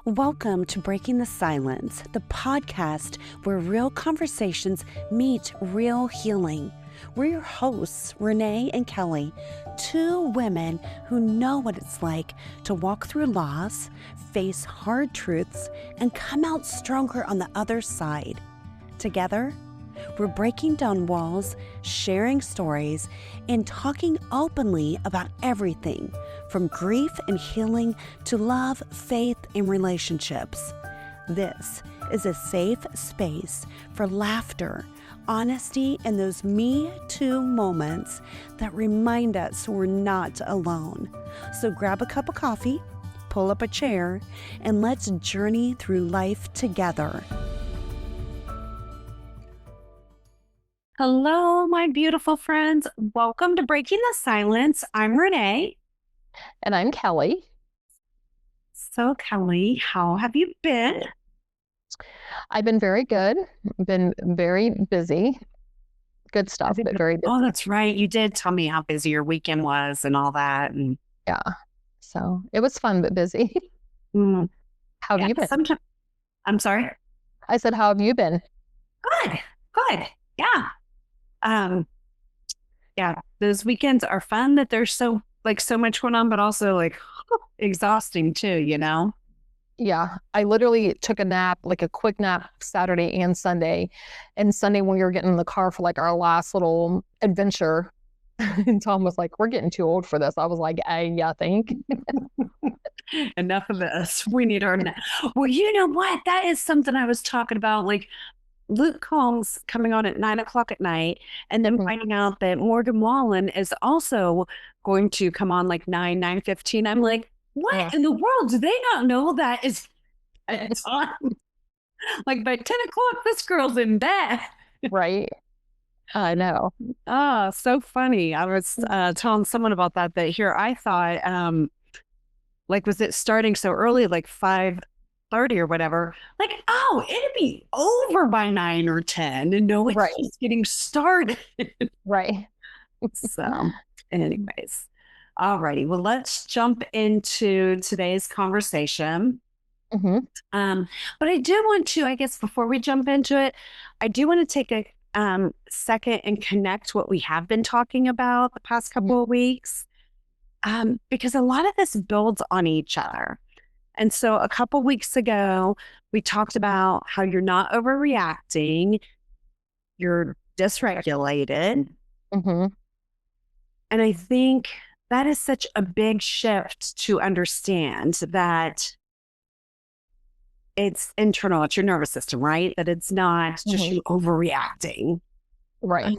Welcome to Breaking the Silence, the podcast where real conversations meet real healing. We're your hosts, Raynea and Kelli, two women who know what it's like to walk through loss, face hard truths, and come out stronger on the other side. Together, we're breaking down walls, sharing stories, and talking openly about everything from grief and healing to love, faith, and relationships. This is a safe space for laughter, honesty, and those Me Too moments that remind us we're not alone. So grab a cup of coffee, pull up a chair, and let's journey through life together. Hello, my beautiful friends. Welcome to Breaking the Silence. I'm Raynea. And I'm Kelli. So, Kelli, how have you been? I've been very good. Been very busy. Good stuff, but very busy. Oh, that's right. You did tell me how busy your weekend was and all that. And yeah. So it was fun, but busy. How have you been? I'm sorry? I said, how have you been? Good. Yeah. Yeah, those weekends are fun that there's so much going on, but also exhausting too, you know? Yeah. I literally took a nap, like a quick nap Saturday and Sunday. And Sunday when we were getting in the car for our last little adventure, and Tom was like, we're getting too old for this. I was like, yeah, I think. Enough of this. We need our nap. Well, you know what? That is something I was talking about. Luke Combs coming on at 9:00 at night, and then finding out that Morgan Wallen is also going to come on 9:15. I'm like, what in the world? Do they not know that is on? By 10:00, this girl's in bed. Right. I know. Oh, so funny. I was telling someone about that here I thought, was it starting so early, 5:30 or whatever, it'd be over by 9 or 10, and no, it's just getting started. Right. So anyways, all righty, well, let's jump into today's conversation. But I do want to, I guess before we jump into it, I do want to take a second and connect what we have been talking about the past couple of weeks, because a lot of this builds on each other. And so a couple weeks ago, we talked about how you're not overreacting, you're dysregulated. And I think that is such a big shift to understand that it's internal, it's your nervous system, right? That it's not just you overreacting. Right.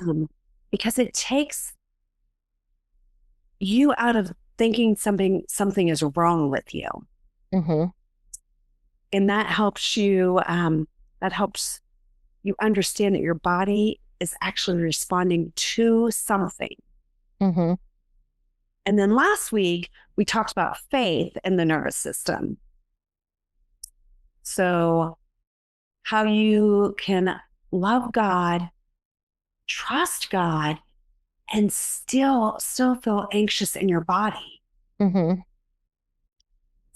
Because it takes you out of thinking something is wrong with you. And that helps you understand that your body is actually responding to something. And then last week, we talked about faith in the nervous system. So how you can love God, trust God, and still feel anxious in your body.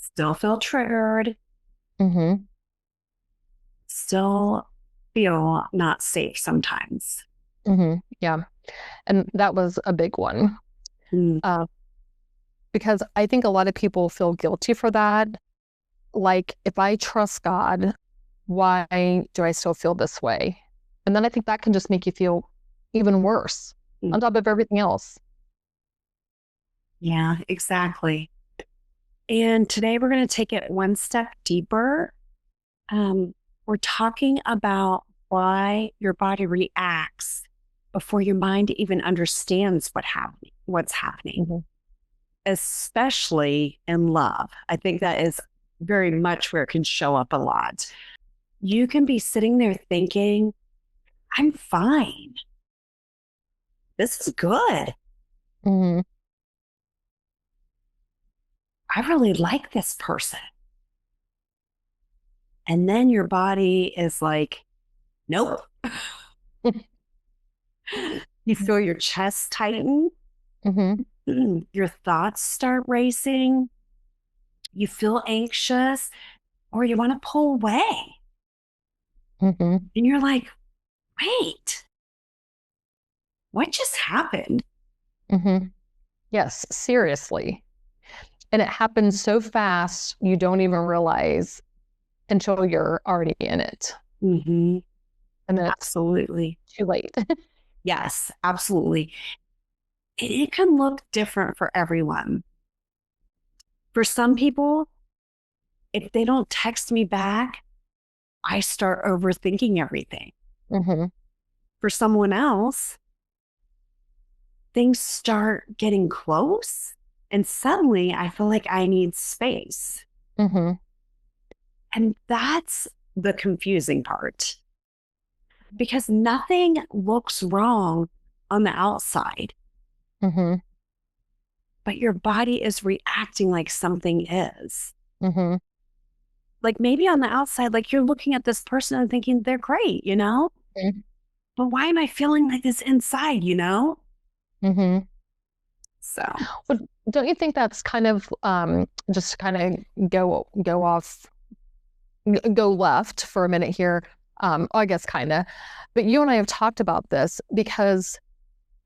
Still feel triggered. Still feel not safe sometimes. Yeah. And that was a big one. Because I think a lot of people feel guilty for that. If I trust God, why do I still feel this way? And then I think that can just make you feel even worse on top of everything else. Yeah, exactly. And today we're going to take it one step deeper. We're talking about why your body reacts before your mind even understands what's happening, especially in love. I think that is very much where it can show up a lot. You can be sitting there thinking, I'm fine. This is good. I really like this person. And then your body is like, nope. You feel your chest tighten. Your thoughts start racing. You feel anxious. or you want to pull away. Mm-hmm. And you're like, wait, what just happened? Mm-hmm. Yes, seriously. And it happens so fast, you don't even realize until you're already in it. Mm-hmm. And then it's Absolutely. too late. Yes, absolutely. It can look different for everyone. For some people, if they don't text me back, I start overthinking everything. Mm-hmm. For someone else, things start getting close and suddenly I feel like I need space. Mm-hmm. And that's the confusing part because nothing looks wrong on the outside, Mm-hmm. but your body is reacting like something is. Mm-hmm. Like maybe on the outside, like you're looking at this person and thinking they're great, you know? But why am I feeling like this inside, you know? Mm-hmm. So, But don't you think that's kind of just kind of go off, go left for a minute here? I guess kind of. But you and I have talked about this because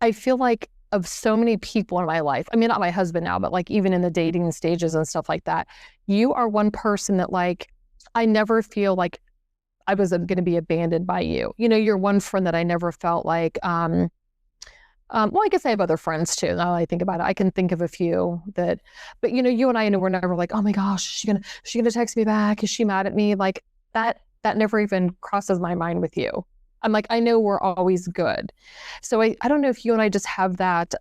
I feel like of so many people in my life, I mean, not my husband now, but like even in the dating stages and stuff like that, you are one person that like, I never feel like I was going to be abandoned by you. You know, you're one friend that I never felt like, well, I guess I have other friends too. Now that I think about it, I can think of a few that, but you know, you and I know we're never like, oh my gosh, is she gonna text me back? Is she mad at me? Like that never even crosses my mind with you. I'm like, I know we're always good. So I don't know if you and I just have that,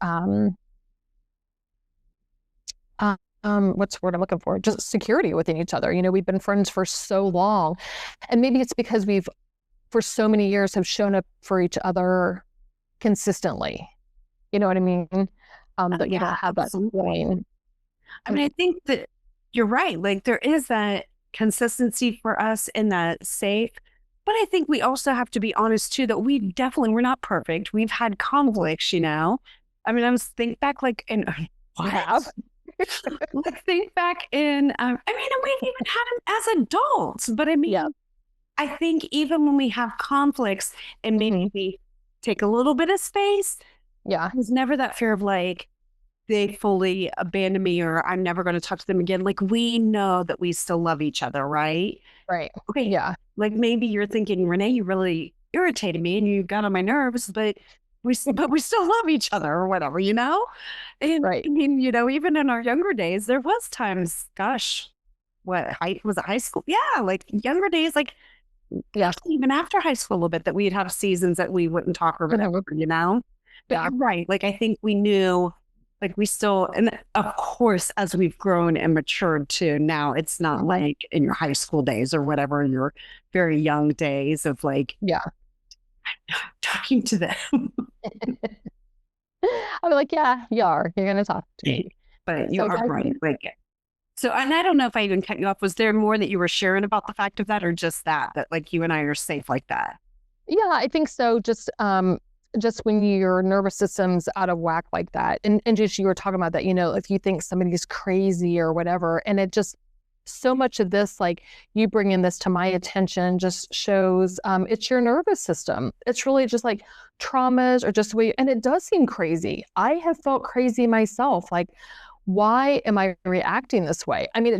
what's the word I'm looking for? Just security within each other. You know, we've been friends for so long. And maybe it's because we've, for so many years, have shown up for each other consistently. You know what I mean? That you don't yeah, have that absolutely. feeling. I mean, I think that you're right. Like there is that consistency for us in that safe. But I think we also have to be honest too that we're not perfect. We've had conflicts, you know. I mean, I was think back like in You what? have? Like think back in I mean, and we've even had them as adults. But I mean, Yeah. I think even when we have conflicts and maybe Hmm. we take a little bit of space, Yeah. there's never that fear of like they fully abandon me or I'm never going to talk to them again. Like we know that we still love each other, right? Right. Okay. Yeah. Like maybe you're thinking, Raynea, you really irritated me and you got on my nerves, but we still love each other or whatever, you know? And Right. I mean, you know, even in our younger days, there was times, gosh, was it high school? Yeah, like younger days, like Yeah. actually even after high school a little bit that we'd have seasons that we wouldn't talk or whatever, Mhm. you know? But Yeah. you're right. Like I think we knew like we still and of course as we've grown and matured too, now it's not like in your high school days or whatever, in your very young days of like Yeah. talking to them. I'll be like, yeah, you are. You're gonna talk to me. But you So are right. Like so and I don't know if I even cut you off. Was there more that you were sharing about the fact of that or just that like you and I are safe like that? yeah, I think so. Just when your nervous system's out of whack like that. And just you were talking about that, you know, if you think somebody's crazy or whatever, and it just so much of this, like you bringing this to my attention just shows it's your nervous system. It's really just like traumas or just the way, and it does seem crazy. I have felt crazy myself. Like, why am I reacting this way? I mean,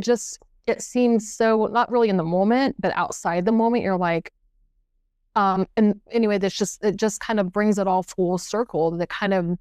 it seems so not really in the moment, but outside the moment, you're like, and anyway, it just kind of brings it all full circle that kind of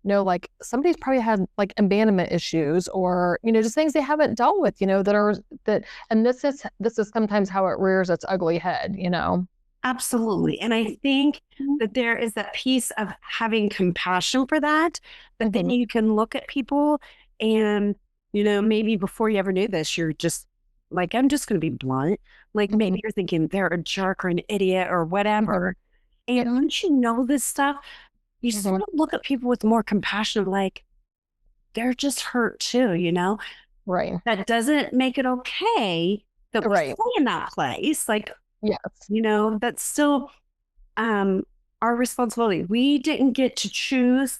know like somebody's probably had like abandonment issues or you know just things they haven't dealt with, you know, that and this is sometimes how it rears its ugly head, you know. Absolutely. And I think Mhm. that there is that piece of having compassion for that, that then Mhm. you can look at people and, you know, maybe before you ever knew this, you're just like, I'm just going to be blunt. Like maybe Mhm. you're thinking they're a jerk or an idiot or Mhm. whatever. And once you know this stuff, you Mhm. sort of look at people with more compassion, like they're just hurt too, you know? Right. That doesn't make it okay that we stay Right. in that place. Like, Yes. you know, that's still um, our responsibility. We didn't get to choose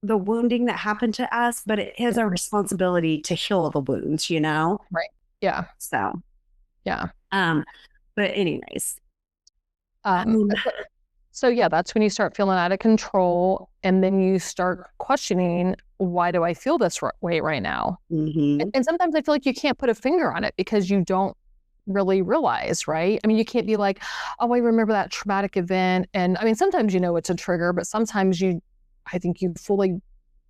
the wounding that happened to us, but it is our responsibility to heal the wounds, you know? Right. Yeah. So, Yeah. But anyways, Um, so yeah, that's when you start feeling out of control, and then you start questioning, why do I feel this way right now? mhm. And sometimes I feel like you can't put a finger on it because you don't really realize, right? I mean, you can't be like, oh, I remember that traumatic event. And I mean, sometimes you know it's a trigger, but sometimes I think you fully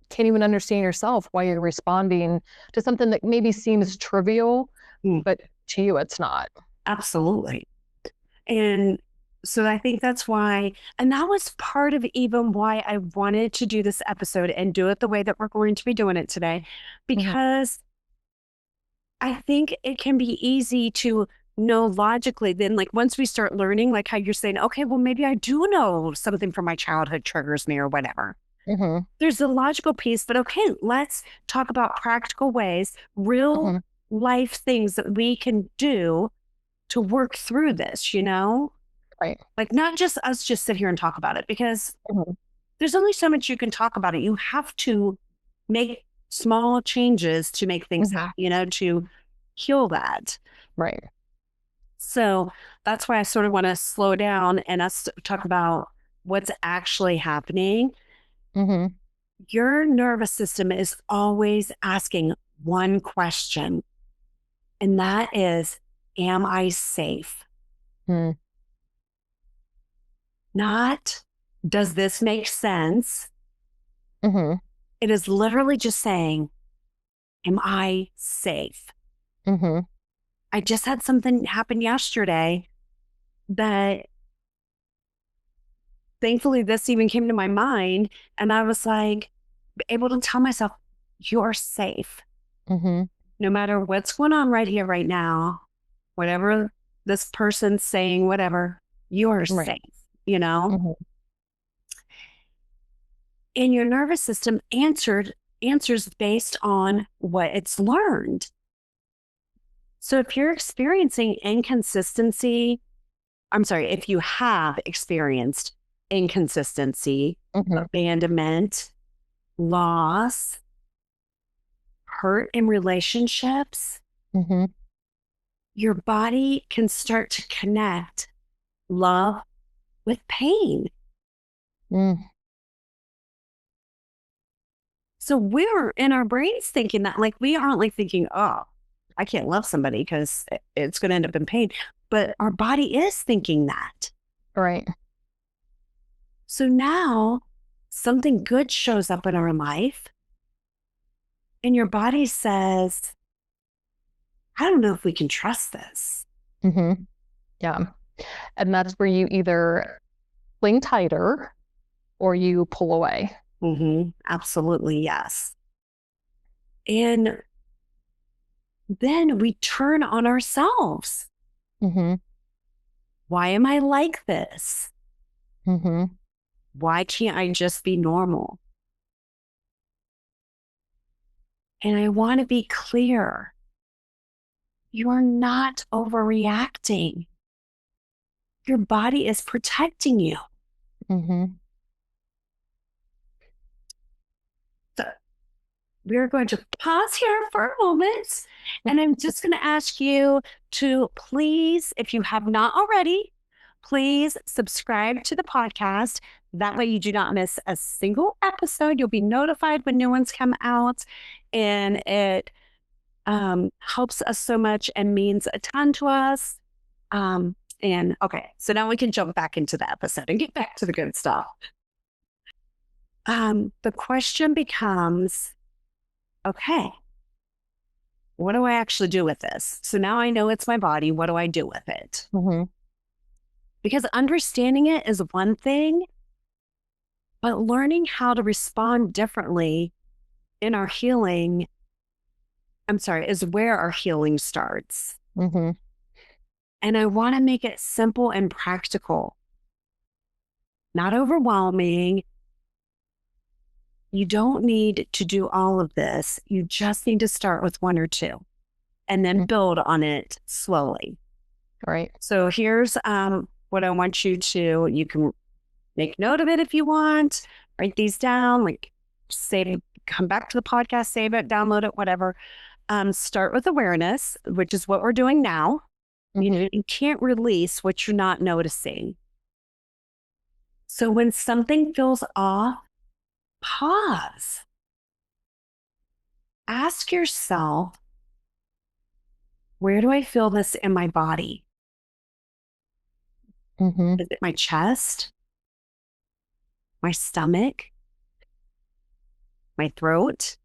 can't even understand yourself why you're responding to something that maybe seems trivial, Mm, but to you, it's not. absolutely. And so I think that's why, and that was part of even why I wanted to do this episode and do it the way that we're going to be doing it today, Mhm. because I think it can be easy to know logically. Then, like, once we start learning, like how you're saying, okay, well, maybe I do know something from my childhood triggers me or whatever. Mhm. There's the logical piece, but okay, let's talk about practical ways, real Mhm. life things that we can do to work through this, Right. Like, not just us just sit here and talk about it, because Mhm. there's only so much you can talk about it. You have to make small changes to make things Mhm. happen, to heal that. Right. So that's why I sort of want to slow down and us talk about what's actually happening. Mhm. Your nervous system is always asking one question, and that is, am I safe? Mm. Not, does this make sense? Mhm. It is literally just saying, am I safe? Mhm. I just had something happen yesterday that thankfully this even came to my mind. And I was like, able to tell myself, you're safe. Mhm. No matter what's going on right here, right now, whatever this person's saying, whatever, you're Right. safe. Mhm. And your nervous system answers based on what it's learned. So if you're experiencing inconsistency, I'm sorry, if you have experienced inconsistency, Mhm. abandonment, loss, hurt in relationships, Mhm. your body can start to connect love with pain. Mm. So we're in our brains thinking that, like, we aren't like thinking, oh, I can't love somebody because it's going to end up in pain. But our body is thinking that. Right. So now something good shows up in our life, and your body says, I don't know if we can trust this. Mhm. Yeah. And that's where you either cling tighter or you pull away. Absolutely, yes. And then we turn on ourselves. Mhm. Why am I like this? Mhm. Why can't I just be normal? And I want to be clear, you're not overreacting. Your body is protecting you. Mhm. So we're going to pause here for a moment. And I'm just going to ask you to please, if you have not already, please subscribe to the podcast. That way you do not miss a single episode. You'll be notified when new ones come out. And it helps us so much and means a ton to us. And okay, so now we can jump back into the episode and get back to the good stuff. The question becomes, okay, what do I actually do with this? So now I know it's my body. What do I do with it? Mhm. Because understanding it is one thing, but learning how to respond differently in our healing, is where our healing starts. Mhm. And I want to make it simple and practical, not overwhelming. You don't need to do all of this. You just need to start with one or two and then Mm. build on it slowly. Right. So here's what I want you can make note of it if you want, write these down, like save it, come back to the podcast, save it, download it, whatever. Start with awareness, which is what we're doing now. You can't release what you're not noticing. So when something feels off, pause. Ask yourself, where do I feel this in my body? Is it my chest, my stomach, my throat?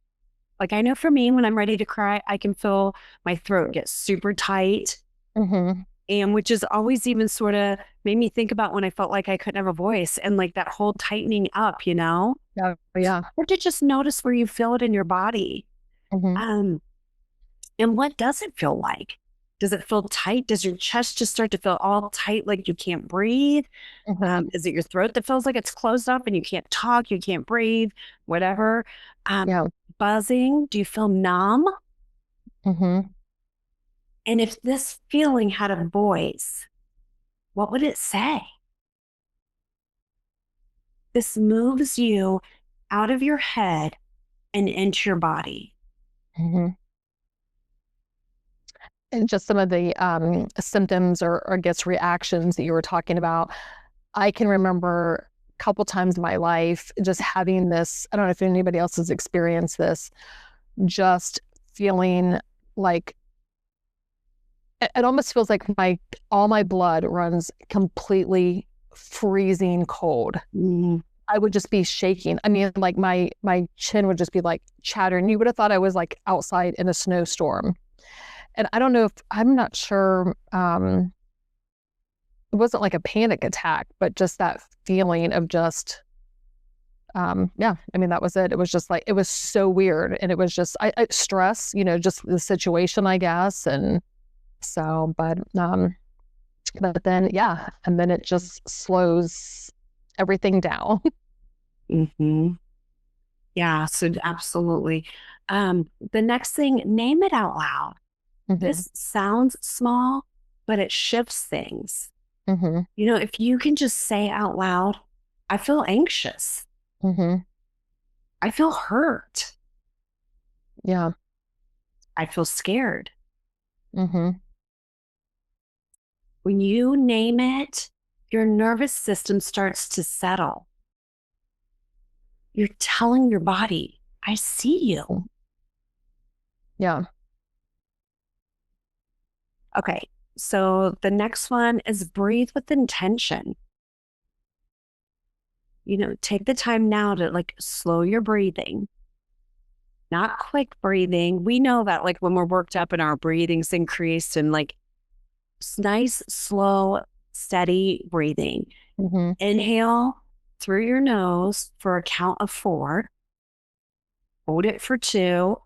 Like, I know for me, when I'm ready to cry, I can feel my throat get super tight. And which is always even sort of made me think about when I felt like I couldn't have a voice and like that whole tightening up, Oh, yeah. Or to just notice where you feel it in your body. And what does it feel like? Does it feel tight? Does your chest just start to feel all tight, like you can't breathe? Is it your throat that feels like it's closed up and you can't talk, you can't breathe, whatever? Buzzing? Do you feel numb? And if this feeling had a voice, what would it say? This moves you out of your head and into your body. And just some of the symptoms or I guess reactions that you were talking about. I can remember a couple times in my life just having this, I don't know if anybody else has experienced this, just feeling like it almost feels like all my blood runs completely freezing cold. I would just be shaking. I mean, like my chin would just be like chattering. You would have thought I was like outside in a snowstorm. And I don't know if, I'm not sure, it wasn't like a panic attack, but just that feeling of just, yeah, I mean, that was it. It was just like, it was so weird. And it was just, stress, just the situation, I guess. And so, but then, yeah, and then it just slows everything down. Yeah, so absolutely. The next thing, name it out loud. This sounds small, but it shifts things. If you can just say out loud, I feel anxious. I feel hurt. Yeah. I feel scared. When you name it, your nervous system starts to settle. You're telling your body, I see you. Yeah. Okay, so the next one is breathe with intention. Take the time now to like slow your breathing, not quick breathing. We know that like when we're worked up and our breathing's increased and like nice, slow, steady breathing. Inhale through your nose for a count of 4. Hold it for 2.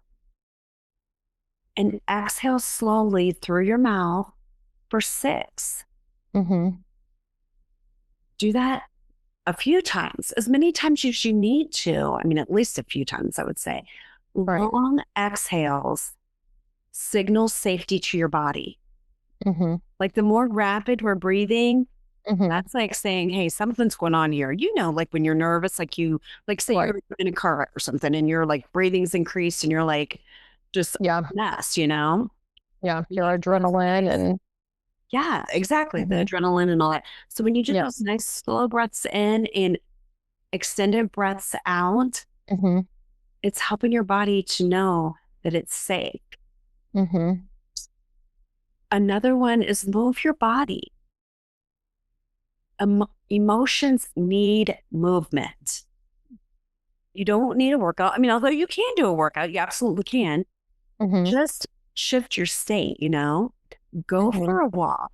And exhale slowly through your mouth for 6. Do that a few times, as many times as you need to. I mean, at least a few times, I would say. Long exhales signal safety to your body. Like the more rapid we're breathing, that's like saying, hey, something's going on here. Like when you're nervous, like you, like say you're in a car wreck or something and you're like breathing's increased and you're like just messed, Yeah, your adrenaline and yeah, exactly. The adrenaline and all that. So when you do those nice slow breaths in and extended breaths out, it's helping your body to know that it's safe. Another one is move your body. Emotions need movement. You don't need a workout. I mean, although you can do a workout, you absolutely can. Just shift your state, go for a walk.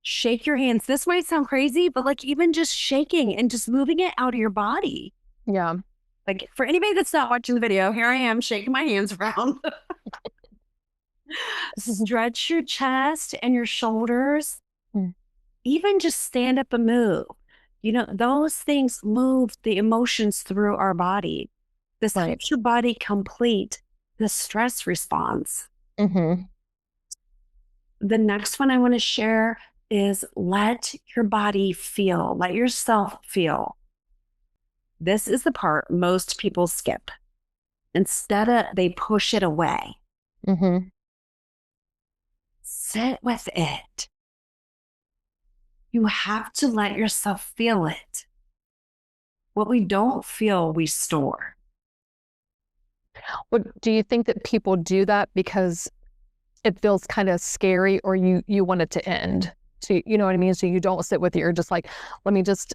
Shake your hands. This might sound crazy, but like even just shaking and just moving it out of your body. Yeah. Like for anybody that's not watching the video, here I am shaking my hands around. Stretch your chest and your shoulders. Even just stand up and move. Those things move the emotions through our body. This helps your body complete the stress response. The next one I want to share is let your body feel, let yourself feel. This is the part most people skip. Instead, they push it away. sit with it. You have to let yourself feel it. What we don't feel, we store. What do you think that people do that because it feels kind of scary, or you want it to end? So you know what I mean? So you don't sit with it. You're just like, let me just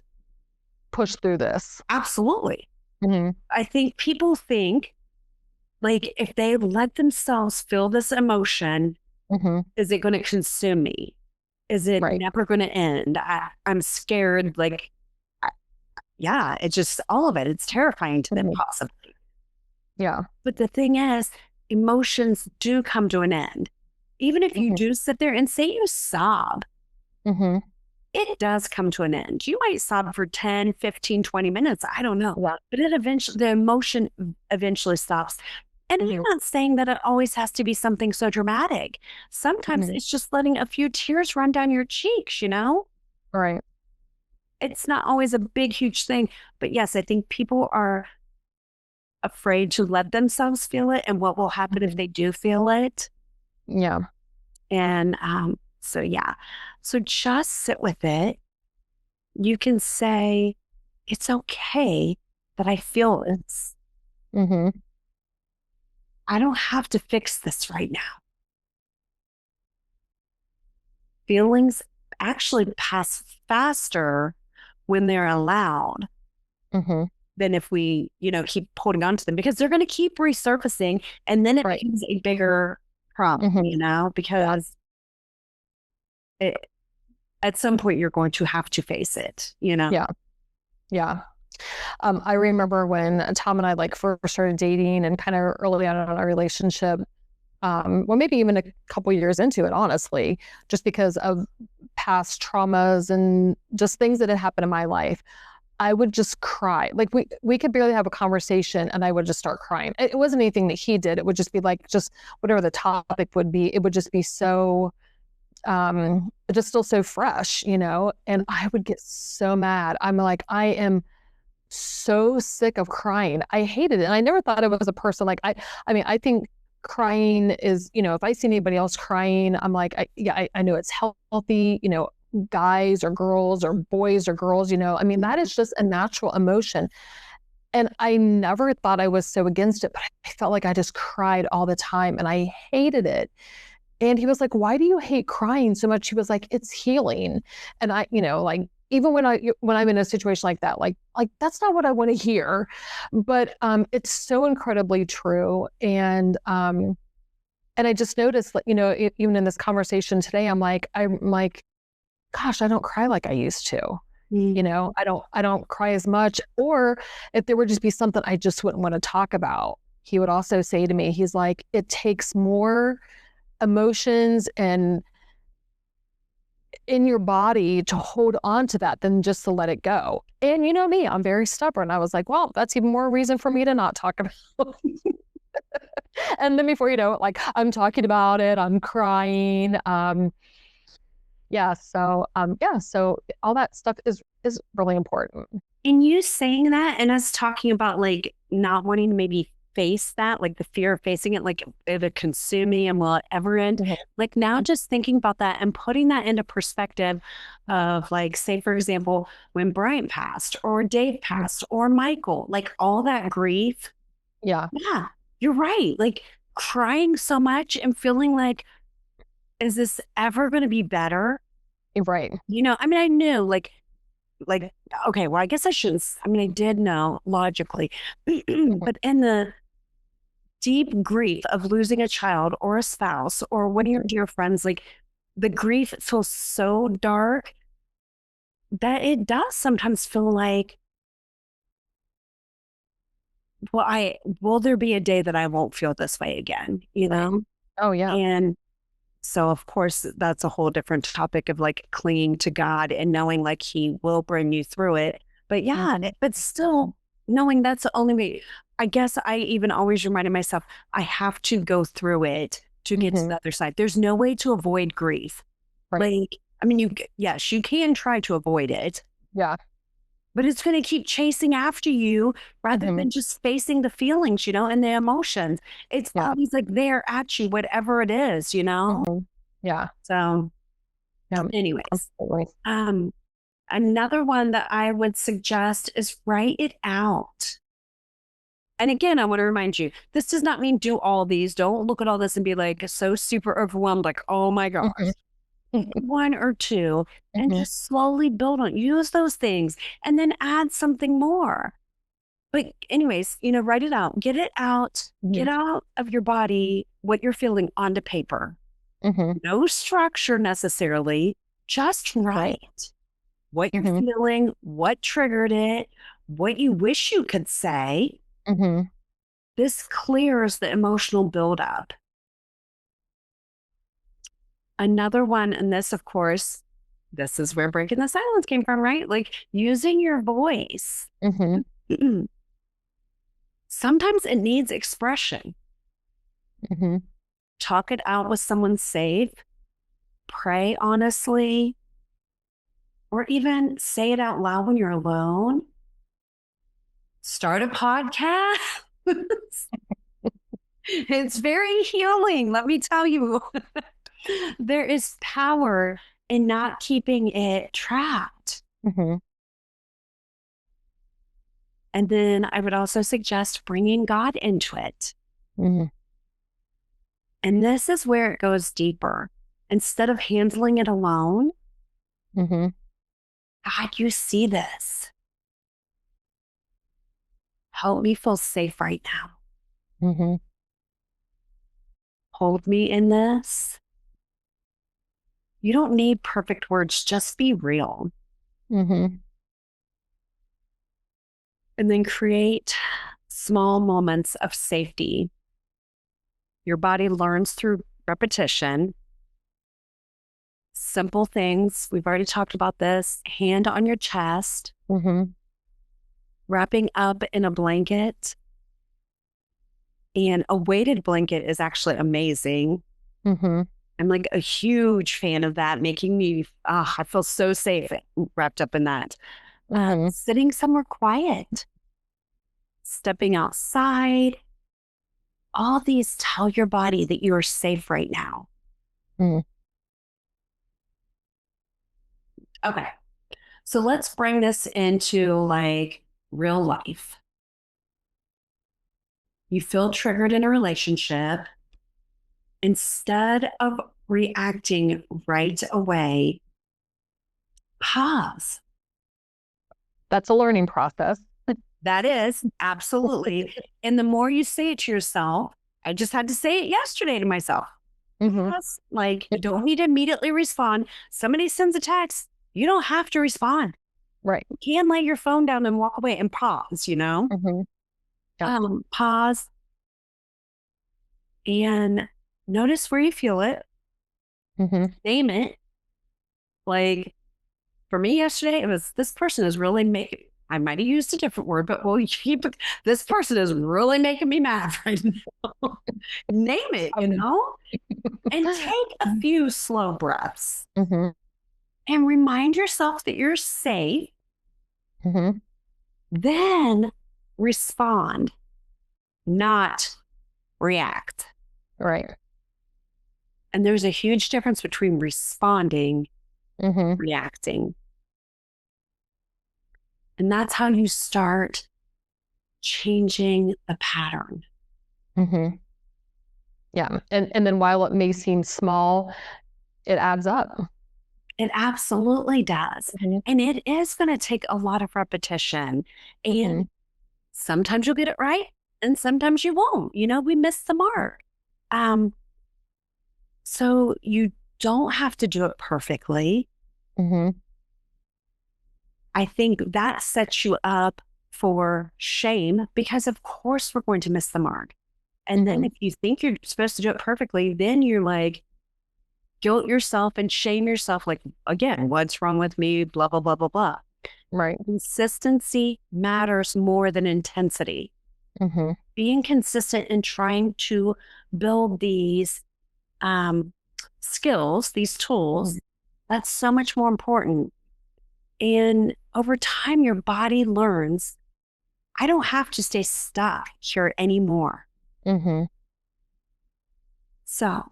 push through this. Absolutely. Mm-hmm. I think people think like if they let themselves feel this emotion, Mm-hmm. is it going to consume me? Is it Right. never going to end? I'm scared. Like, yeah, it's just all of it. It's terrifying to them, Mm-hmm. possibly. Yeah. But the thing is, emotions do come to an end. Even if you Mm-hmm. do sit there and say you sob, Mm-hmm. it does come to an end. You might sob for 10, 15, 20 minutes. I don't know. Yeah. But it eventually, the emotion eventually stops. And I'm Mm-hmm. not saying that it always has to be something so dramatic. Sometimes Mm-hmm. it's just letting a few tears run down your cheeks, you know? Right. It's not always a big, huge thing. But yes, I think people are afraid to let themselves feel it and what will happen if they do feel it. Yeah. And so, yeah. So just sit with it. You can say, it's okay that I feel this. Mm-hmm. I don't have to fix this right now. Feelings actually pass faster when they're allowed Mm-hmm. than if we, keep holding on to them because they're going to keep resurfacing and then it Right. becomes a bigger problem, Mm-hmm. because it, at some point you're going to have to face it. Yeah. Yeah. I remember when Tom and I like first started dating and kind of early on in our relationship. Well, maybe even a couple years into it, honestly, just because of past traumas and just things that had happened in my life. I would just cry. Like we could barely have a conversation and I would just start crying. It wasn't anything that he did. It would just be like just whatever the topic would be. It would just be so just still so fresh, and I would get so mad. I'm like, I am so sick of crying. I hated it. And I never thought it was a person like I mean, I think crying is, if I see anybody else crying, I'm like, I know it's healthy, guys or girls or boys or girls, I mean, that is just a natural emotion. And I never thought I was so against it, but I felt like I just cried all the time and I hated it. And he was like, "Why do you hate crying so much?" He was like, "It's healing." And I, like even when I'm in a situation like that, like that's not what I want to hear. But it's so incredibly true. And I just noticed that, even in this conversation today, I'm like, gosh, I don't cry like I used to. Mm. I don't cry as much. Or if there would just be something I just wouldn't want to talk about, he would also say to me, he's like, it takes more emotions and in your body to hold on to that than just to let it go. And you know me, I'm very stubborn. I was like, well, that's even more reason for me to not talk about it. And then before you know it, like I'm talking about it, I'm crying. So all that stuff is really important. And you saying that and us talking about like not wanting to maybe face that, like the fear of facing it, like if it consume me and will it ever end? Mhm. Like now just thinking about that and putting that into perspective of like, say, for example, when Bryant passed or Dave passed or Michael, like all that grief. Yeah, Yeah, you're right. Like crying so much and feeling like, is this ever going to be better? you're right. I mean, I knew like, okay, well, I guess I shouldn't. I mean, I did know logically, Mhm. but in the deep grief of losing a child or a spouse or one of your dear friends, like the grief feels so dark that it does sometimes feel like, well, will there be a day that I won't feel this way again, Right. Oh yeah. And so, of course, that's a whole different topic of like clinging to God and knowing like He will bring you through it. But yeah, but still knowing that's the only way. I guess I even always reminded myself, I have to go through it to get to Hmm. the other side. There's no way to avoid grief. Right. Like, I mean, yes, you can try to avoid it, Yeah. but it's going to keep chasing after you rather Hmm. than just facing the feelings, and the emotions. It's Yeah. always like there at you, whatever it is. Hmm. Yeah. So Yeah. anyways, Absolutely. another one that I would suggest is write it out. And again, I want to remind you, this does not mean do all these. Don't look at all this and be like so super overwhelmed, like, oh my gosh. One or two, and just slowly build on, use those things, and then add something more. But anyways, write it out, get it out, get out of your body what you're feeling onto paper. No structure necessarily, just write what you're feeling, what triggered it, what you wish you could say. This clears the emotional buildup. Another one, and this, of course, this is where breaking the silence came from, right? Like using your voice. Sometimes it needs expression. Talk it out with someone safe, pray honestly, or even say it out loud when you're alone. Start a podcast. It's very healing, let me tell you. There is power in not keeping it trapped. And then I would also suggest bringing God into it. And this is where it goes deeper. Instead of handling it alone, God, you see this. Help me feel safe right now. Hold me in this. You don't need perfect words, just be real. And then create small moments of safety. Your body learns through repetition. Simple things. We've already talked about this. Hand on your chest. Wrapping up in a blanket. And a weighted blanket is actually amazing. I'm like a huge fan of that, making me, I feel so safe wrapped up in that. Sitting somewhere quiet. Stepping outside. All these tell your body that you are safe right now. Okay. So let's bring this into like real life. You feel triggered in a relationship. Instead of reacting right away, pause. That's a learning process. That is, absolutely. And the more you say it to yourself, I just had to say it yesterday to myself. Like, you don't need to immediately respond. Somebody sends a text, you don't have to respond. Right. You can lay your phone down and walk away and pause, Pause and notice where you feel it. Name it. Like, for me yesterday, it was, this person is really making, I might have used a different word, but we'll keep it. This person is really making me mad right now. Name it, and take a few slow breaths and remind yourself that you're safe. Then respond, not react. Right. And there's a huge difference between responding and reacting. And that's how you start changing the pattern. Yeah. And then while it may seem small, it adds up. It absolutely does. And it is going to take a lot of repetition. And sometimes you'll get it right and sometimes you won't. We miss the mark. So you don't have to do it perfectly. I think that sets you up for shame because, of course, we're going to miss the mark. And then if you think you're supposed to do it perfectly, then you're like, guilt yourself and shame yourself. Like, again, what's wrong with me? Blah, blah, blah, blah, blah. Right. Consistency matters more than intensity. Being consistent in trying to build these skills, these tools, that's so much more important. And over time, your body learns, I don't have to stay stuck here anymore. So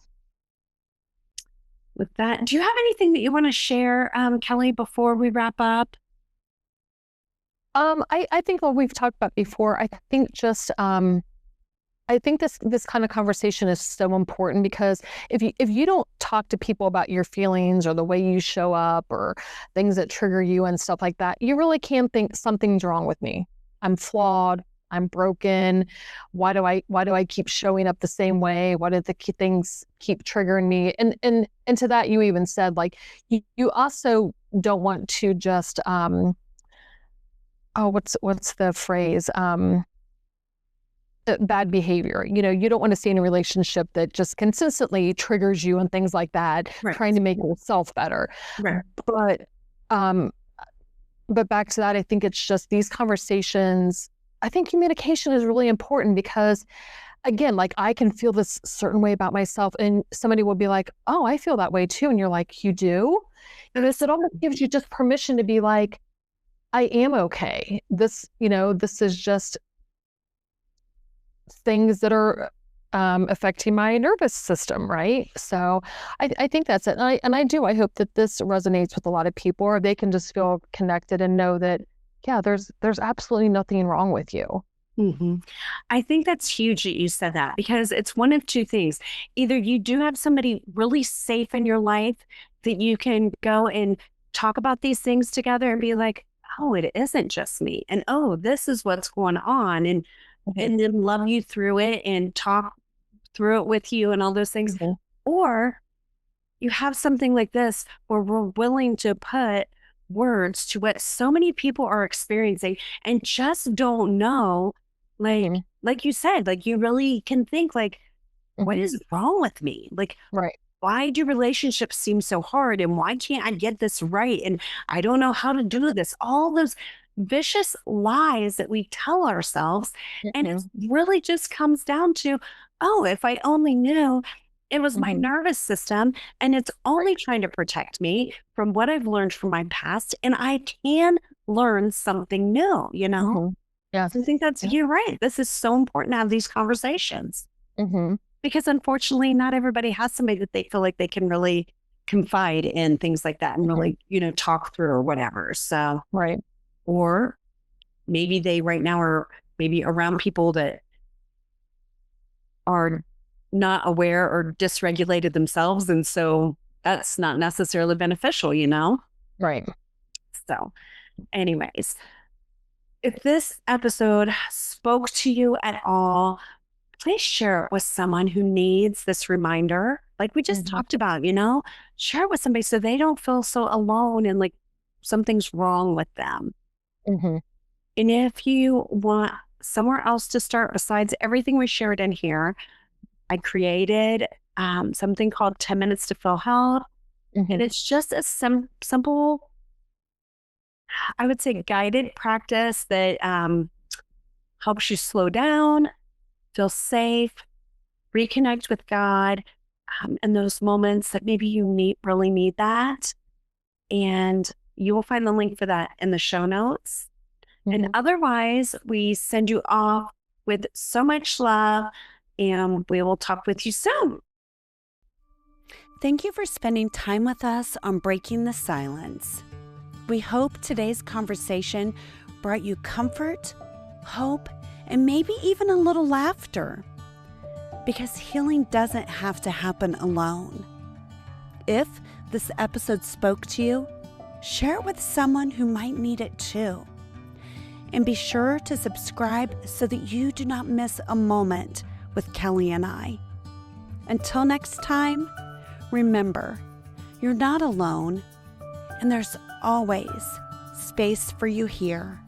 with that, do you have anything that you want to share, Kelli, before we wrap up? I think what we've talked about before, I think just, I think this kind of conversation is so important because if you don't talk to people about your feelings or the way you show up or things that trigger you and stuff like that, you really can think something's wrong with me. I'm flawed. I'm broken. Why do I keep showing up the same way? Why do the things keep triggering me? And to that, you even said like you also don't want to just what's the phrase? Bad behavior. You don't want to see in a relationship that just consistently triggers you and things like that, Right. trying to make yourself better. Right. But back to that, I think it's just these conversations. I think communication is really important because, again, like I can feel this certain way about myself, and somebody will be like, "Oh, I feel that way too," and you're like, "You do?" And it almost gives you just permission to be like, "I am okay. This is just things that are affecting my nervous system," right? So I think that's it. I hope that this resonates with a lot of people, or they can just feel connected and know that, yeah, there's absolutely nothing wrong with you. Mm-hmm. I think that's huge that you said that, because it's one of two things. Either you do have somebody really safe in your life that you can go and talk about these things together and be like, oh, it isn't just me. And oh, this is what's going on. And then love you through it and talk through it with you and all those things. Mhm. Or you have something like this where we're willing to put words to what so many people are experiencing and just don't know. Mhm. Like you said, like you really can think like, what Mhm. is wrong with me? Like, Right. why do relationships seem so hard? And why can't I get this right? And I don't know how to do this. All those vicious lies that we tell ourselves. And it Mhm. really just comes down to, oh, if I only knew it was my Mhm. nervous system and it's only trying to protect me from what I've learned from my past, and I can learn something new, Mhm. Yes. I think Yeah. you're right. This is so important to have these conversations, Mhm. because unfortunately, not everybody has somebody that they feel like they can really confide in, things like that, and Mhm. really, talk through or whatever. So, Right. or maybe they right now are maybe around people that are not aware or dysregulated themselves. And so that's not necessarily beneficial. Right. So, anyways, if this episode spoke to you at all, please share it with someone who needs this reminder. Like we just Mhm. talked about, share it with somebody so they don't feel so alone and like something's wrong with them. Mhm. And if you want somewhere else to start besides everything we shared in here, I created something called 10 Minutes to Feel Help. And Mhm. it's just a simple, I would say, guided practice that helps you slow down, feel safe, reconnect with God, in those moments that maybe you really need that. And you will find the link for that in the show notes. And Mhm. otherwise, we send you off with so much love, and we will talk with you soon. Thank you for spending time with us on Breaking the Silence. We hope today's conversation brought you comfort, hope, and maybe even a little laughter. Because healing doesn't have to happen alone. If this episode spoke to you, share it with someone who might need it too. And be sure to subscribe so that you do not miss a moment with Kelli and I. Until next time, remember, you're not alone, and there's always space for you here.